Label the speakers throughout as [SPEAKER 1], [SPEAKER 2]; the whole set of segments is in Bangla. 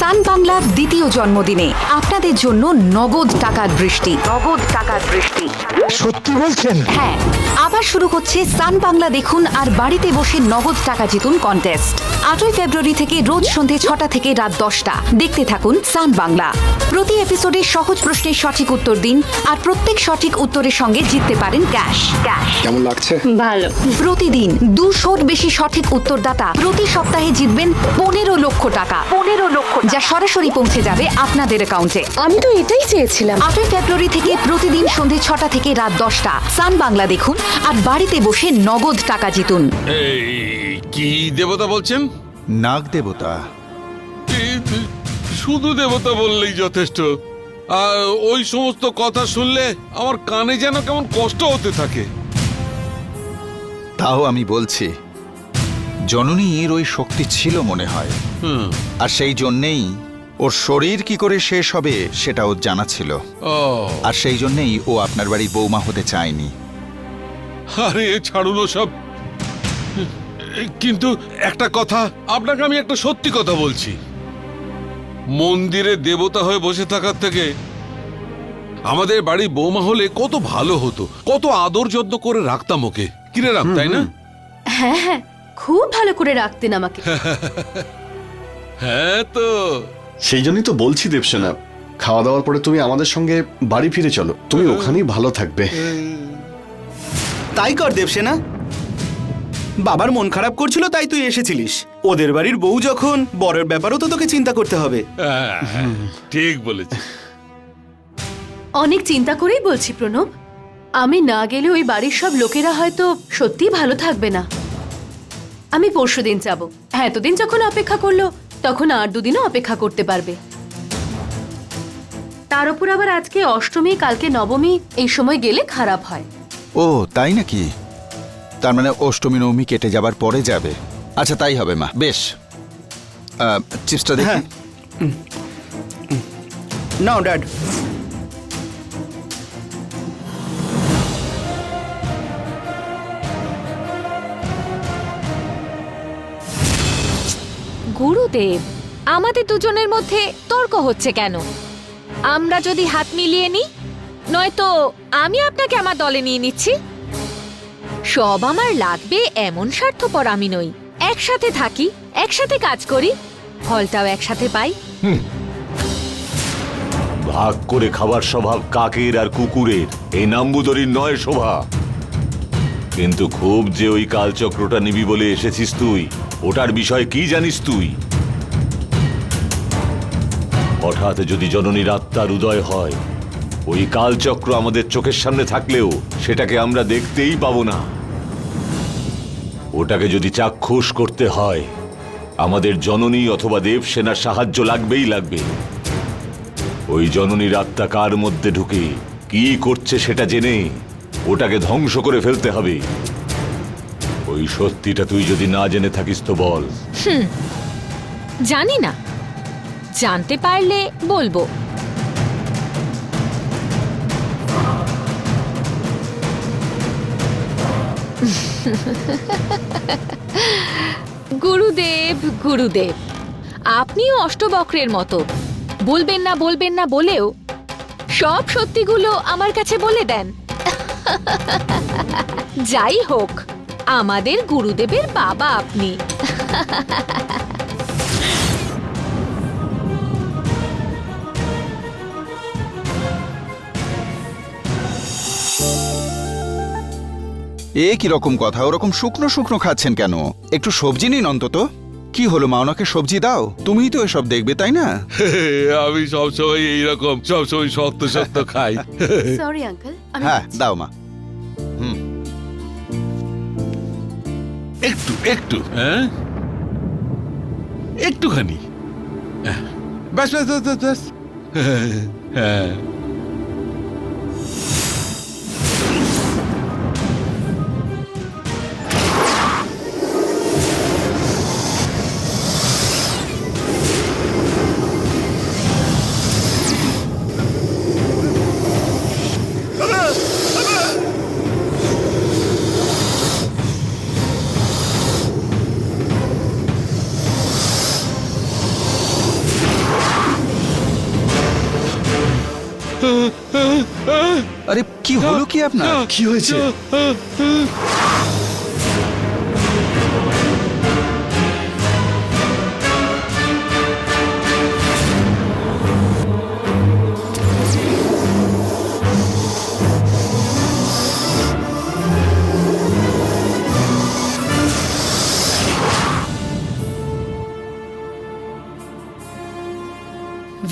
[SPEAKER 1] সান বাংলার দ্বিতীয় জন্মদিনে আপনাদের জন্য নগদ টাকার বৃষ্টি।
[SPEAKER 2] সত্যি বলছেন?
[SPEAKER 1] হ্যাঁ, আবার শুরু হচ্ছে সান বাংলা দেখুন আর বাড়িতে বসে নগদ টাকা জিতুন কন্টেস্ট। 8ই ফেব্রুয়ারি থেকে রোজ সন্ধে 6টা থেকে রাত 10টা দেখতে থাকুন সান বাংলা। প্রতি এপিসোডে সহজ প্রশ্নের সঠিক উত্তর দিন আর প্রত্যেক সঠিক উত্তরের সঙ্গে জিততে পারেন ক্যাশ।
[SPEAKER 2] কেমন লাগছে?
[SPEAKER 3] ভালো।
[SPEAKER 1] প্রতিদিন 200-র বেশি সঠিক উত্তরদাতা প্রতি সপ্তাহে জিতবেন 15 লক্ষ টাকা, যা সরাসরি পৌঁছে যাবে আপনাদের অ্যাকাউন্টে।
[SPEAKER 3] আমি তো এটাই চেয়েছিলাম।
[SPEAKER 1] 8ই ফেব্রুয়ারি থেকে প্রতিদিন সন্ধে 6টা থেকে রাত 10টা সান বাংলা দেখুন আর বাড়িতে বসে নগদ টাকা জিতুন।
[SPEAKER 4] এই কি দেবতা বলছেন?
[SPEAKER 5] নাগ দেবতা।
[SPEAKER 4] শুধু দেবতা বললেই যথেষ্ট। আর ওই সমস্ত কথা শুনলে আমার কানে যেন কেমন কষ্ট হতে থাকে।
[SPEAKER 5] তাও আমি বলছি, জননীর ওই শক্তি ছিল মনে হয়, আর সেই জন্যেই ওর শরীর কি করে শেষ হবে সেটা ওর জানা ছিল,
[SPEAKER 4] ও
[SPEAKER 5] আর সেই জন্যেই ও আপনার বাড়ির বৌমা হতে চায়নি।
[SPEAKER 4] আরে ছাড়ুন সব। কিন্তু একটা কথা, আপনাকে আমি একটা সত্যি কথা বলছি, মন্দিরে দেবতা হয়ে বসে থাকার থেকে আমাদের বাড়ির বৌমা হলে কত ভালো হতো, কত আদর যত্ন করে রাখতাম ওকে। কিরে রাম, তাই না?
[SPEAKER 3] হ্যাঁ হ্যাঁ, খুব ভালো করে রাখতেন আমাকে।
[SPEAKER 4] হ্যাঁ তো
[SPEAKER 2] সেই জন্যই তো বলছি দেবসেনা, খাওয়া দাওয়ার পরে তুমি আমাদের সঙ্গে বাড়ি ফিরে চলো, তুমি ওখানেই ভালো থাকবে।
[SPEAKER 6] তাই কর দেবসেনা, বাবার মন খারাপ করছিল তাই তুই এসেছিলিস। ওদের বাড়ির বউ যখন, বরের ব্যাপারও তো তোকে চিন্তা করতে হবে।
[SPEAKER 4] হ্যাঁ, ঠিক বলেছি।
[SPEAKER 3] অনেক চিন্তা করেই বলছি প্রণব, আমি না গেলে ওই বাড়ির সব লোকেরা হয়তো সত্যিই ভালো থাকবে না। আমি পরশুদিন যাব। হ্যাঁ, এতদিন যখন অপেক্ষা করলো তখন আর দুদিনও অপেক্ষা করতে পারবে। তার উপর আবার আজকে অষ্টমী, কালকে নবমী, এই সময় গেলে খারাপ হয়।
[SPEAKER 5] ও তাই নাকি? তার মানে অষ্টমী নবমী কেটে যাবার পরে যাবে। আচ্ছা তাই হবে মা, বেশ। চিপসটা দেখি।
[SPEAKER 6] হ্যাঁ। নাও ড্যাড।
[SPEAKER 7] গুরুদেব, আমাদের দুজনের মধ্যে তর্ক হচ্ছে কেন? আমরা যদি হাত মিলিয়ে নিই, নয়তো আমি আপনাকে আমার দলে নিয়ে নিচ্ছি। সব আমার লাগবে এমন স্বার্থপর আমি নই। একসাথে থাকি, একসাথে কাজ করি, ফলটাও একসাথে পাই।
[SPEAKER 8] ভাগ করে খাবার স্বভাব কাকের আর কুকুরের, এই নাম্বুদরির নয় শোভা। কিন্তু খুব যে ওই কালচক্রটা নিবি বলে এসেছিস তুই, ওটার বিষয় কি জানিস তুই? হঠাৎ যদি জননীর আত্মার উদয় হয়, ওই কালচক্র আমাদের চোখের সামনে থাকলেও সেটাকে আমরা দেখতেই পাবো না। ওটাকে যদি চাক্ষুষ করতে হয়, আমাদের জননী অথবা দেবসেনার সাহায্য লাগবেই লাগবে। ওই জননীর আত্মা কার মধ্যে ঢুকে কি করছে সেটা জেনে ওটাকে ধ্বংস করে ফেলতে হবে। ওই সত্যিটা তুই যদি না জেনে থাকিস তো বল।
[SPEAKER 7] জানি না, জানতে পারলে বলবো। গুরুদেব, গুরুদেব, আপনিও অষ্টবক্রের মতো বলবেন না বলেও সব সত্যিগুলো আমার কাছে বলে দেন। যাই হোক, আমাদের গুরুদেবের বাবা আপনি।
[SPEAKER 5] এ কি রকম কথা? ওরকম শুকনো শুকনো খাচ্ছেন কেন? একটু সবজি নিন অন্তত। কি হলো মা, ওনাকে সবজি দাও। তুমিই তো এসব দেখবে, তাই না?
[SPEAKER 4] আমি সবসময় এইরকম, সবসময় শক্ত শক্ত খাই।
[SPEAKER 3] সরি আঙ্কেল,
[SPEAKER 5] হ্যাঁ দাও মা।
[SPEAKER 4] একটু একটু, হ্যাঁ একটুখানি, ব্যাস ব্যাস ব্যাস ব্যাস ব্যাস। হ্যাঁ,
[SPEAKER 5] আরে কি হলো কি আপনার?
[SPEAKER 2] কি হয়েছে?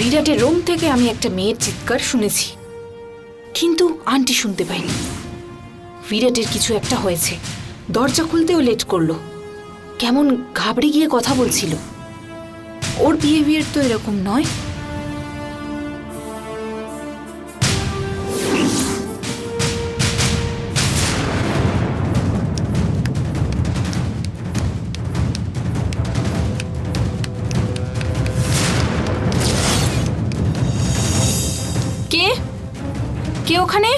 [SPEAKER 1] বিরাটের রুম থেকে আমি একটা মেয়ের চিৎকার শুনেছি, কিন্তু আন্টি শুনতে পাইনি। বিরাটের কিছু একটা হয়েছে। দরজা খুলতেও লেট করলো, কেমন ঘাবড়ে গিয়ে কথা বলছিল। ওর বিহেভিয়ার তো এরকম নয়। কে কে ওখানে?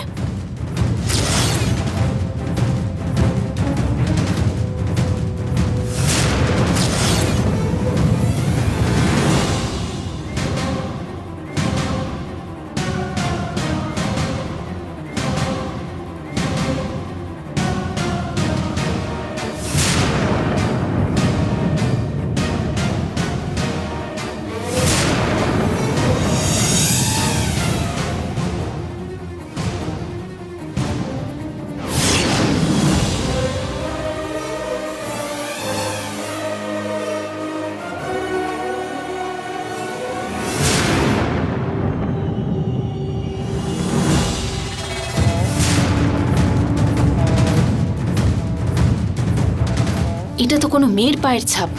[SPEAKER 1] এটা তো কোনো মেয়ের পায়ের ছাপ।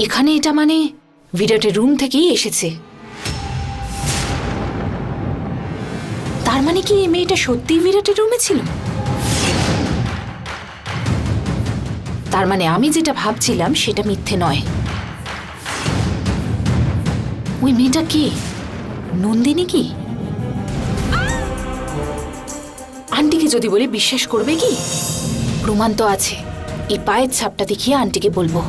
[SPEAKER 1] এখানে এটা মানে বিরাটের রুম থেকেই এসেছে। তার মানে কি এই মেয়েটা সত্যিই বিরাটের রুমে ছিল? তার মানে আমি যেটা ভাবছিলাম সেটা মিথ্যে নয়। ওই মেয়েটা কে? নন্দিনী কি? আন্টিকে যদি বলে বিশ্বাস করবে কি? প্রমাণ তো আছে। এই পায়ের ছাপটা দেখিয়ে আন্টিকে বলবো।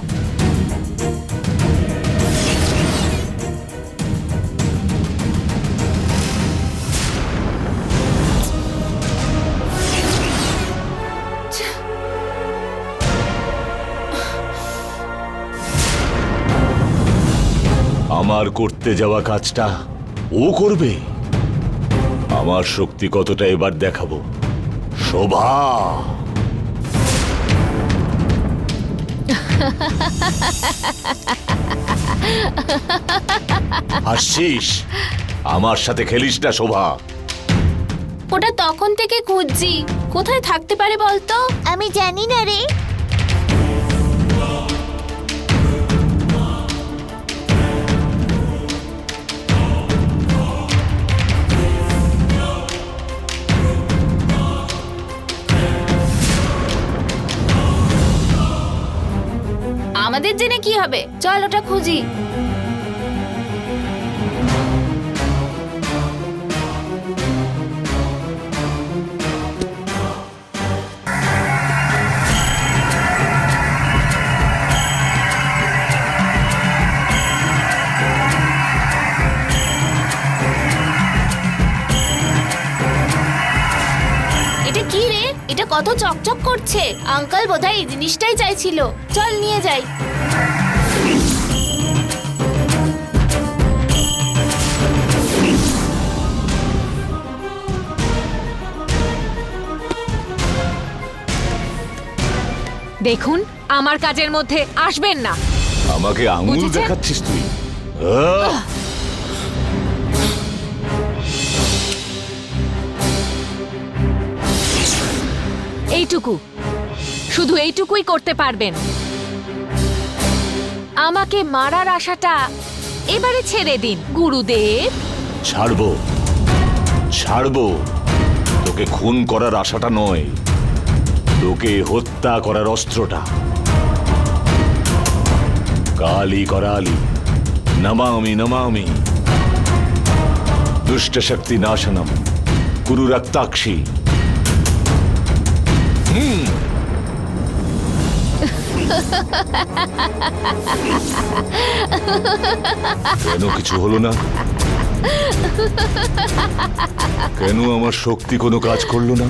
[SPEAKER 8] আমার করতে যাওয়া কাজটা ও করবে? আমার শক্তি কতটা এবার দেখাবো। শোভা, হাসছিস? আমার সাথে খেলিস না শোভা।
[SPEAKER 7] ওটা তখন থেকে খুঁজছি, কোথায় থাকতে পারে বলতো?
[SPEAKER 9] আমি জানি না রে।
[SPEAKER 7] আমাদের জেনে কি হবে, চল ওটা খুঁজি। এটা কি রে? এটা কত চকচক করছে। আঙ্কেল বোধহয় এই জিনিসটাই চাইছিল, চল নিয়ে যাই। দেখুন, আমার কাজের মধ্যে আসবেন না।
[SPEAKER 8] আমাকে আঙুল
[SPEAKER 7] বুঝেছেন?
[SPEAKER 8] দেখাচ্ছিস তুই?
[SPEAKER 7] এইটুকু, শুধু এইটুকুই করতে পারবেন। আমাকে মারার আশাটা এবারে ছেড়ে দিন গুরুদেব।
[SPEAKER 8] ছাড়বো, ছাড়বো। তোকে খুন করার আশাটা নয়, তোকে হত্যা করার অস্ত্রটা। কালী করালি, নমামি নমামি, দুষ্ট শক্তি নাশনম, গুরু রক্তাক্ষী। কেন কিছু হলো না? কেন আমার শক্তি কোনো কাজ করলো না?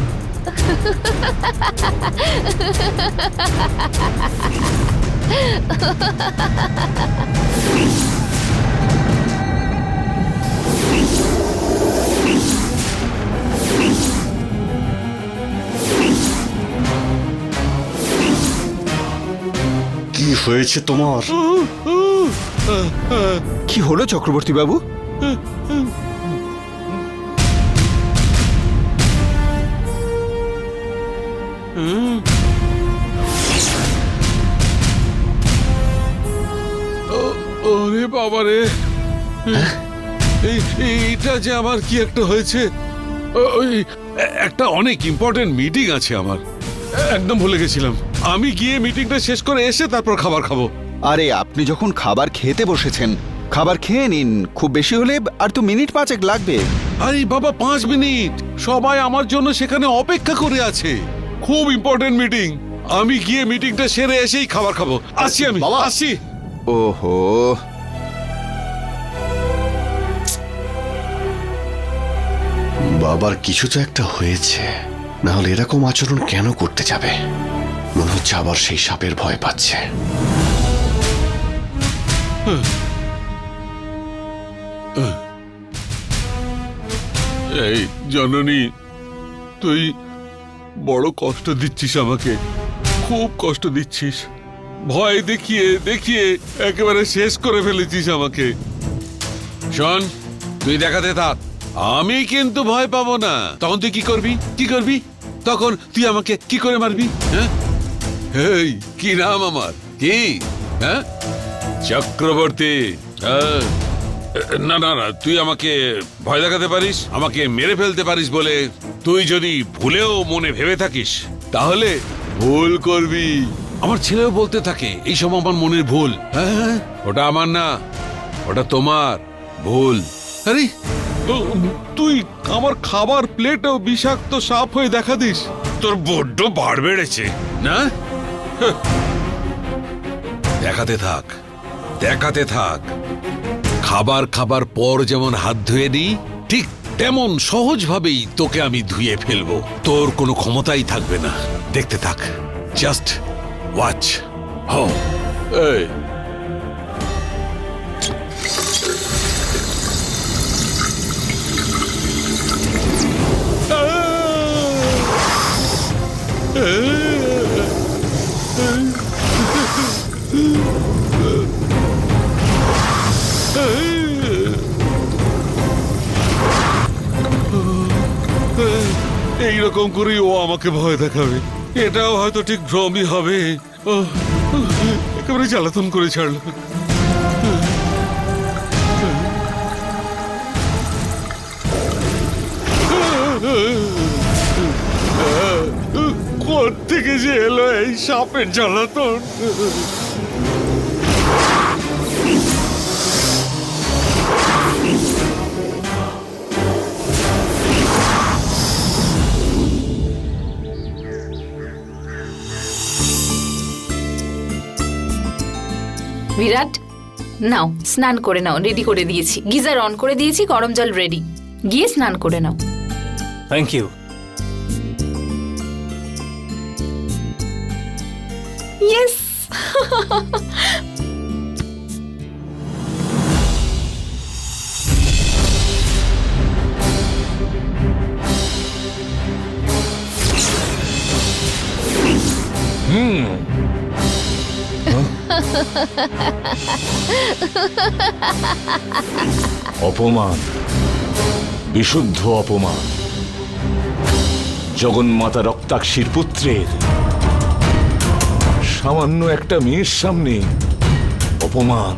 [SPEAKER 2] কি হয়েছে তোমার?
[SPEAKER 5] কি হলো চক্রবর্তী বাবু?
[SPEAKER 4] ওরে বাবা রে, এইটা যে আমার কি একটা হয়েছে। ওই একটা অনেক ইম্পর্টেন্ট মিটিং আছে আমার, একদম ভুলে গেছিলাম। আমি গিয়ে মিটিংটা শেষ করে এসে তারপর খাবার খাবো।
[SPEAKER 5] আরে আপনি যখন খাবার খেতে বসেছেন, খাবার খেয়ে নিন। খুব বেশি হলে আর তো মিনিট 5 লাগবে।
[SPEAKER 4] আরে বাবা, 5 মিনিট? সবাই আমার জন্য সেখানে অপেক্ষা করে আছে। খুব ইম্পর্টেন্ট মিটিং। আমি গিয়ে মিটিংটা সেরে এসেই খাবার খাবো। আসছি আমি,
[SPEAKER 2] বাবা।
[SPEAKER 4] আসছি।
[SPEAKER 5] ওহো,
[SPEAKER 2] বাবার কিছু তো একটা হয়েছে, না হলে এরকম আচরণ কেন করতে যাবে? মনে হচ্ছে আবার সেই সাপের ভয় পাচ্ছে।
[SPEAKER 4] এই জননী, তুই বড় কষ্ট দিচ্ছিস আমাকে, খুব কষ্ট দিচ্ছিস। ভয় দেখিয়ে দেখিয়ে একেবারে শেষ করে ফেলেছিস আমাকে। শোন, তুই দেখাতে থাক, আমি কিন্তু ভয় পাবো না। তখন তুই কি করবি? কি করবি তখন? তুই আমাকে কি করে মারবি? হ্যাঁ, এই কি নাম আমার? কি? হ্যাঁ, চক্রবর্তী। হ্যাঁ, না না না, তুই আমাকে ভয় দেখাতে পারিস, আমাকে মেরে ফেলতে পারিস বলে তুই যদি ভুলেও মনে ভেবে থাকিস তাহলে ভুল করবি। আমার ছেলেও বলতে থাকে এই সময় আমার মনের ভুল। হ্যাঁ, ওটা আমার না, ওটা তোমার ভুল। আরে তুই আমার খাবার প্লেটেও বিষাক্ত সাপ হয়ে দেখা দিস। তোর বড্ড বাড় বেড়েছে না? দেখাতে থাক, দেখাতে থাক। খাবার খাবার পর যেমন হাত ধুয়ে নিই, ঠিক তেমন সহজভাবেই তোকে আমি ধুয়ে ফেলবো। তোর কোনো ক্ষমতাই থাকবে না। দেখতে থাক, জাস্ট ওয়াচ। হো, এই এইরকম করেই ও আমাকে ভয় দেখাবে। এটাও হয়তো ঠিক ভ্রমই হবে। একেবারে জ্বালাতন করে ছাড়লো। কোথা থেকে যে এলো এই সাপের জ্বালাতন?
[SPEAKER 9] বিরাট, নাও স্নান করে নাও। রেডি করে দিয়েছি, গিজার অন করে দিয়েছি, গরম জল রেডি। গিয়ে স্নান করে নাও।
[SPEAKER 6] Thank you.
[SPEAKER 9] ইয়েস।
[SPEAKER 8] অপমান, বিশুদ্ধ অপমান। জগন্মাতা রক্তাক্ষীর পুত্রের সামান্য একটা মেয়ের সামনে অপমান।